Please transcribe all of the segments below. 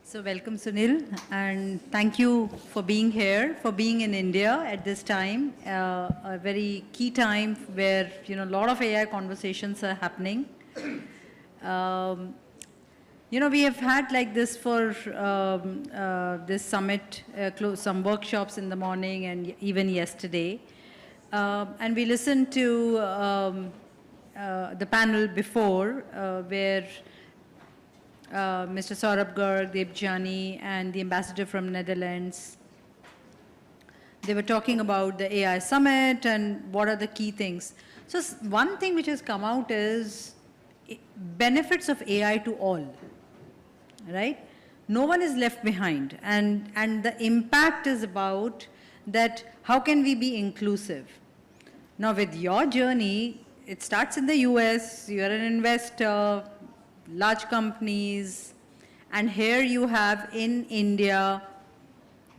So welcome, Sunil, and thank you for being here, for being in India at this time, a very key time where a lot of AI conversations are happening. We have had like this for this summit, some workshops in the morning and even yesterday, and we listened to the panel before where Mr. Saurabh Garg, Debjani, and the ambassador from Netherlands, they were talking about the AI summit and what are the key things. So one thing which has come out is benefits of AI to all, right? No one is left behind. And the impact is about that how can we be inclusive? Now with your journey, it starts in the US, you're an investor, large companies, and here you have in India,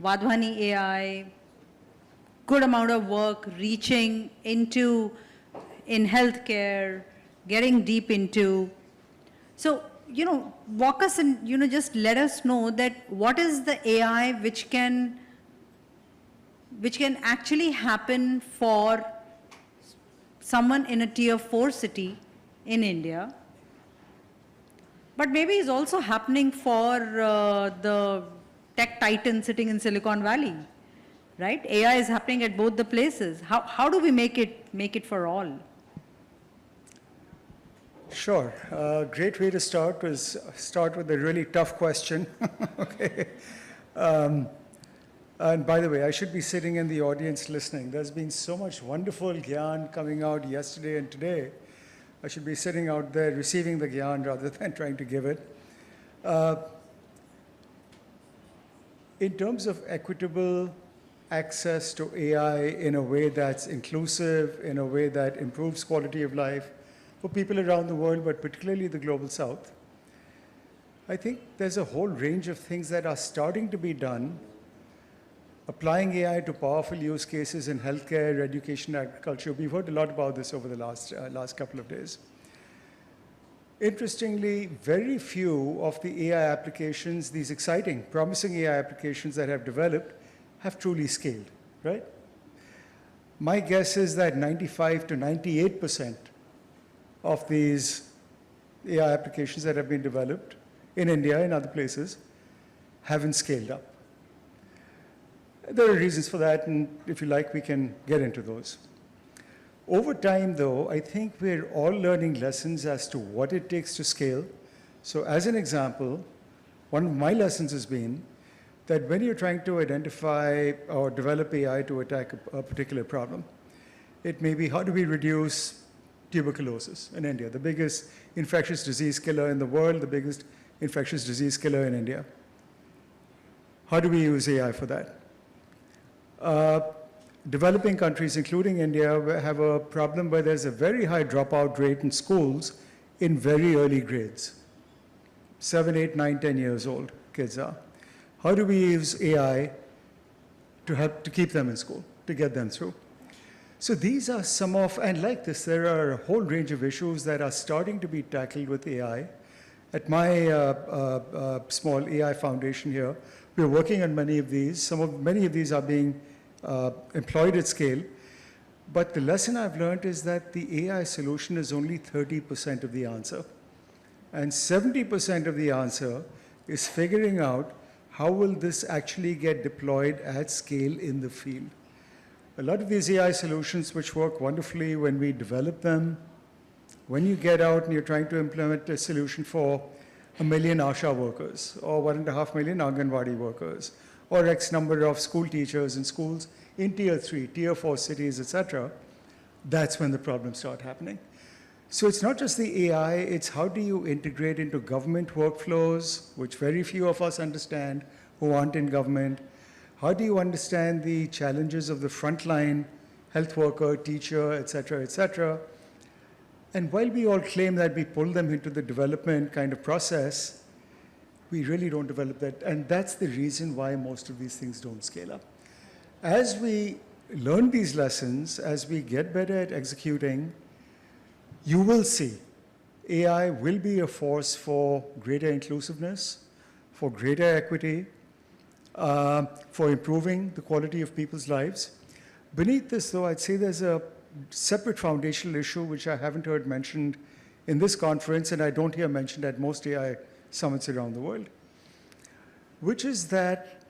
Wadhwani AI, good amount of work reaching into in healthcare, getting deep into. So, walk us and, just let us know that what is the AI which can actually happen for someone in a tier 4 city in India, but maybe is also happening for the tech titan sitting in Silicon Valley, right? AI is happening at both the places. How do we make it for all? Sure. Great way to start was start with a really tough question. Okay. And by the way, I should be sitting in the audience listening. There's been so much wonderful gyan coming out yesterday and today. I should be sitting out there receiving the gyan rather than trying to give it. In terms of equitable access to AI in a way that's inclusive, in a way that improves quality of life for people around the world, but particularly the global south, I think there's a whole range of things that are starting to be done, applying AI to powerful use cases in healthcare, education, agriculture. We've heard a lot about this over the last couple of days. Interestingly, very few of the AI applications, these exciting, promising AI applications that have developed, have truly scaled, right? My guess is that 95 to 98% of these AI applications that have been developed in India and other places haven't scaled up. There are reasons for that, and if you like, we can get into those. Over time, though, I think we're all learning lessons as to what it takes to scale. So as an example, one of my lessons has been that when you're trying to identify or develop AI to attack a particular problem, it may be how do we reduce tuberculosis in India, the biggest infectious disease killer in the world, the biggest infectious disease killer in India. How do we use AI for that? Developing countries, including India, have a problem where there's a very high dropout rate in schools in very early grades. 7, 8, 9, 10 years old kids are. How do we use AI to help to keep them in school, to get them through? So these are some of, and like this, there are a whole range of issues that are starting to be tackled with AI. At my small AI foundation here, we're working on many of these. Many of these are being employed at scale. But the lesson I've learned is that the AI solution is only 30% of the answer. And 70% of the answer is figuring out how will this actually get deployed at scale in the field. A lot of these AI solutions, which work wonderfully when we develop them, when you get out and you're trying to implement a solution for 1 million ASHA workers, or 1.5 million Anganwadi workers, or X number of school teachers in schools in tier 3, tier 4 cities, etc., that's when the problems start happening. So it's not just the AI, it's how do you integrate into government workflows, which very few of us understand who aren't in government. How do you understand the challenges of the frontline health worker, teacher, etc., etc.? And while we all claim that we pull them into the development kind of process, we really don't develop that. And that's the reason why most of these things don't scale up. As we learn these lessons, as we get better at executing, you will see AI will be a force for greater inclusiveness, for greater equity, for improving the quality of people's lives. Beneath this, though, I'd say there's a separate foundational issue which I haven't heard mentioned in this conference, and I don't hear mentioned at most AI summits around the world, which is that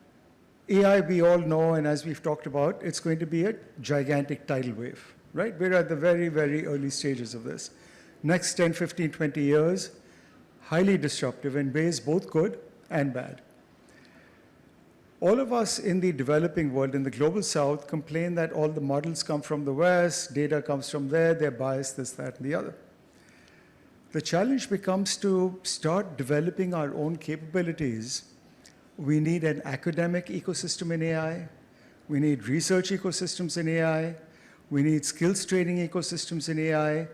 AI, we all know, and as we've talked about, it's going to be a gigantic tidal wave, right? We're at the very, very early stages of this. Next 10, 15, 20 years, highly disruptive in ways both good and bad. All of us in the developing world, in the global south, complain that all the models come from the West, data comes from there, they're biased, this, that, and the other. The challenge becomes to start developing our own capabilities. We need an academic ecosystem in AI. We need research ecosystems in AI. We need skills training ecosystems in AI.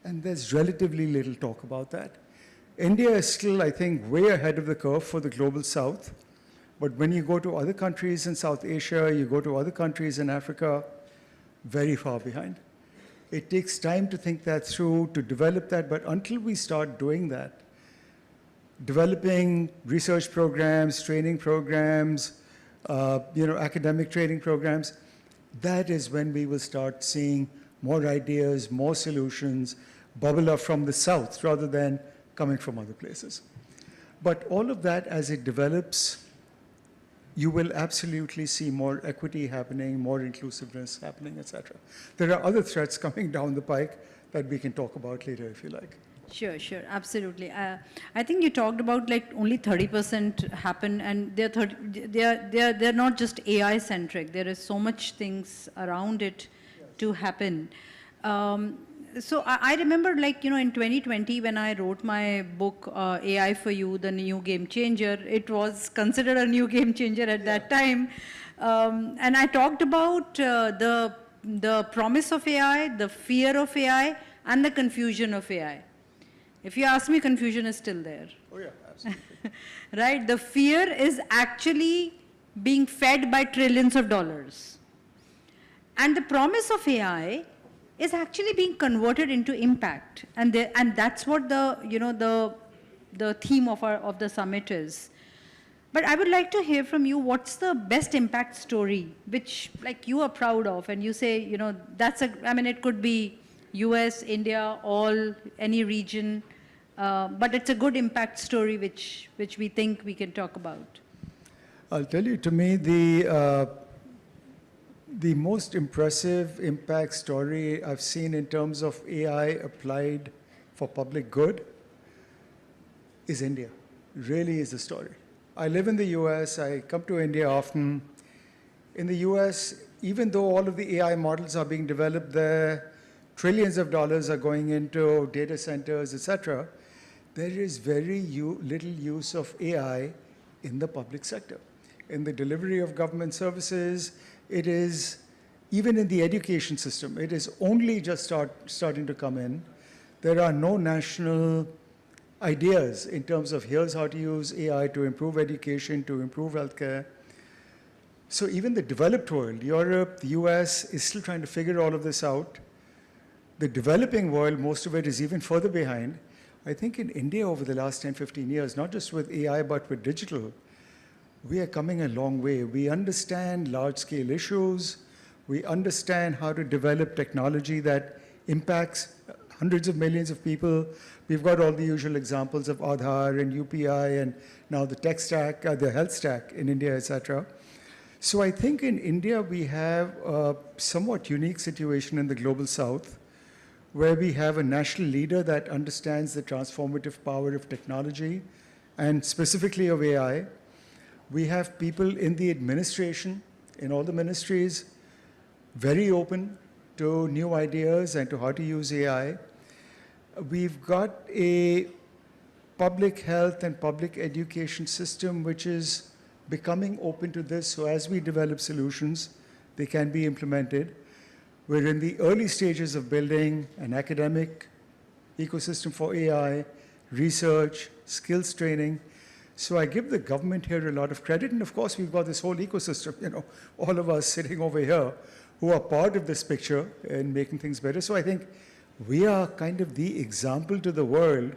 And there's relatively little talk about that. India is still, I think, way ahead of the curve for the global south. But when you go to other countries in South Asia, you go to other countries in Africa, very far behind. It takes time to think that through, to develop that, but until we start doing that, developing research programs, training programs, academic training programs, that is when we will start seeing more ideas, more solutions bubble up from the south rather than coming from other places. But all of that, as it develops, you will absolutely see more equity happening, more inclusiveness happening, etc. There are other threats coming down the pike that we can talk about later if you like. Sure, absolutely. I think you talked about like only 30% happen, and they're not just AI centric. There is so much things around it to happen. So I remember, like, in 2020 when I wrote my book, AI for You, the New Game Changer, it was considered a new game changer at that time. And I talked about the promise of AI, the fear of AI, and the confusion of AI. If you ask me, confusion is still there. Oh yeah, absolutely. Right? The fear is actually being fed by trillions of dollars. And the promise of AI is actually being converted into impact. And that's what the theme of the summit is. But I would like to hear from you, what's the best impact story which like you are proud of, and you say, it could be US, India, any region, but it's a good impact story which we think we can talk about. I'll tell you, to me, the most impressive impact story I've seen in terms of AI applied for public good is India. Really is a story. I live in the US, I come to India often. In the US, even though all of the AI models are being developed there, trillions of dollars are going into data centers, etc., there is very little use of AI in the public sector. In the delivery of government services, it is, even in the education system, it is only just starting to come in. There are no national ideas in terms of here's how to use AI to improve education, to improve healthcare. So even the developed world, Europe, the US, is still trying to figure all of this out. The developing world, most of it is even further behind. I think in India over the last 10, 15 years, not just with AI, but with digital, we are coming a long way. We understand large-scale issues. We understand how to develop technology that impacts hundreds of millions of people. We've got all the usual examples of Aadhaar and UPI and now the tech stack, the health stack in India, etc. So I think in India we have a somewhat unique situation in the global south, where we have a national leader that understands the transformative power of technology and specifically of AI. We have people in the administration, in all the ministries, very open to new ideas and to how to use AI. We've got a public health and public education system which is becoming open to this, so as we develop solutions, they can be implemented. We're in the early stages of building an academic ecosystem for AI, research, skills training. So I give the government here a lot of credit, and of course we've got this whole ecosystem, all of us sitting over here who are part of this picture in making things better. So I think we are kind of the example to the world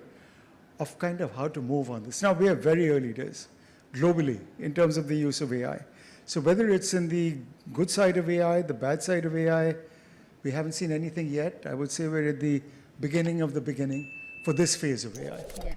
of kind of how to move on this. Now we are very early days. globally in terms of the use of AI. So whether it's in the good side of AI, the bad side of AI, we haven't seen anything yet. I would say we're at the beginning of the beginning for this phase of AI. Yeah.